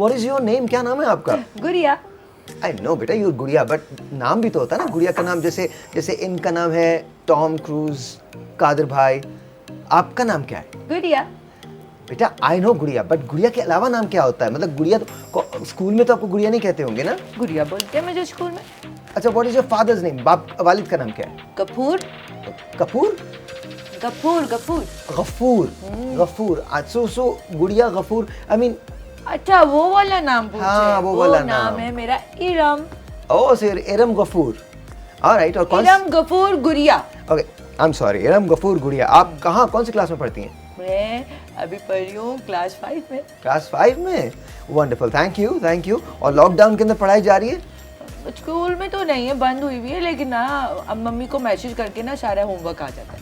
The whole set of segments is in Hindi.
What is your name? क्या नाम है आपका? गुड़िया। I know बेटा you're गुड़िया, but नाम भी तो होता है ना गुड़िया का नाम, जैसे जैसे इनका नाम है टॉम क्रूज, कादर भाई, आपका नाम क्या है? गुड़िया। बेटा I know गुड़िया, but गुड़िया के अलावा नाम क्या होता है? मतलब गुड़िया तो स्कूल में तो आपको गुड़िया नहीं कहते होंगे ना? गुड़िया बोलते हैं मुझे स्कूल में। अच्छा, what is your father's name? बाप वालिद का नाम क्या है? कपूर। कपूर? गफूर गफूर। गफूर। गफूर। सो गुड़िया गफूर, I mean अच्छा वो वाला नाम पूछे। हाँ, वो वाला नाम है मेरा इरम। ओह सिर इरम गफूर। ऑलराइट, और कौन Iram Ghafoor Gudiya. Okay, I am sorry, Iram Ghafoor Gudiya. आप कहाँ कौन सी क्लास में पढ़ती हैं? मैं अभी पढ़ रही हूँ क्लास 5 में। क्लास 5 में? Wonderful, thank you thank you. और लॉकडाउन के अंदर पढ़ाई जा रही है? स्कूल में तो नहीं है, बंद हुई हुई है, लेकिन ना अब मम्मी को मैसेज करके ना सारा होमवर्क आ जाता है।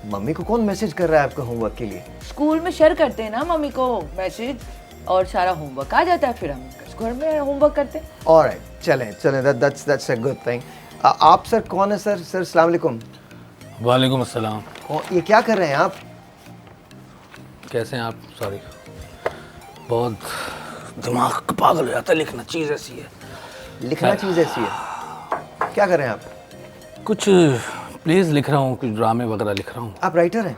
मम्मी को कौन मैसेज कर रहा है आपका होमवर्क के लिए? स्कूल में शेयर करते हैं ना मम्मी को मैसेज, और सारा होमवर्क आ जाता है, फिर हम घर में होमवर्क करते हैं। ऑलराइट, चलें चलें, दैट्स अ गुड थिंग। आप सर कौन है सर? सर अस्सलाम वालेकुम। वालेकुम अस्सलाम। ये क्या कर रहे हैं आप? कैसे हैं आप? सॉरी, बहुत दिमाग पागल हो जाता है, लिखना चीज़ ऐसी है। लिखना चीज़ ऐसी है? क्या कर रहे हैं आप? कुछ प्लेस लिख रहा हूँ, कुछ ड्रामे वगैरह लिख रहा हूँ। आप राइटर हैं?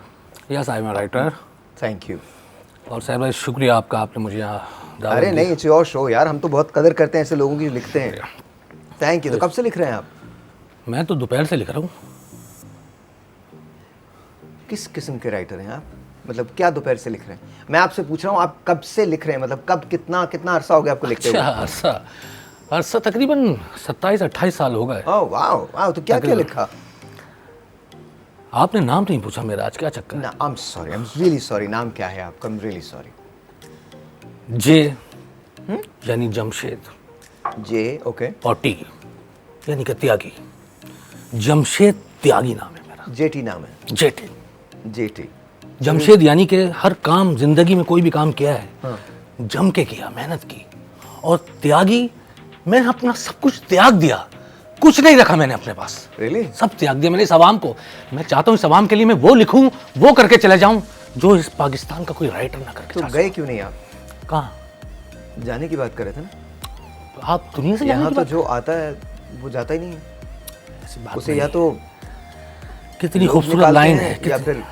Yes, I am a writer. Thank you. और साहब भाई शुक्रिया आपका, आपने मुझे यहाँ दावत अरे दी। नहीं, इट्स योर शो यार, हम तो बहुत कदर करते हैं ऐसे लोगों की जो लिखते हैं। Thank you. तो कब से लिख रहे हैं आप? मैं तो दोपहर से लिख रहा हूँ। किस किस्म के राइटर हैं आप? मतलब क्या दोपहर से लिख रहे हैं? मैं आपसे पूछ रहा हूँ आप कब से लिख रहे हैं, मतलब कब, कितना कितना अरसा हो गया आपको लिखते अच्छा, हुए? अरसा तकरीबन 27-28 साल हो गए। ओह वाह वाह, तो क्या क्या लिखा? आपने नाम नहीं पूछा मेरा, आज क्या चक्कर है? ना, I am sorry, I am really sorry. नाम क्या है आपका? I am really sorry. J यानी जमशेद, जे, ओके। और टी यानी कि त्यागी। जमशेद त्यागी नाम है मेरा। जेटी नाम है? जेटी। जेटी। जमशेद यानी कि हर काम, जिंदगी में कोई भी काम किया है जम के किया, मेहनत की। और त्यागी, मैंने अपना सब कुछ त्याग दिया, कुछ नहीं रखा मैंने अपने पास। रियली? सब त्याग दिया मैंने इस अवाम को। मैं चाहता हूँ इस अवाम के लिए मैं वो लिखूं, वो करके चले जाऊं जो इस पाकिस्तान का कोई राइटर ना करके तो जा गए क्यों नहीं आप? सके। कहाँ? जाने की बात कर रहे थे ना? आप दुनिया से जाने यहाँ की तो बात- जो आता है वो जाता ही नहीं है। ऐसी बात उसे नहीं या है। तो कितनी लोग खूबसूरत निकालते लाइन हैं है, या कितनी- फिर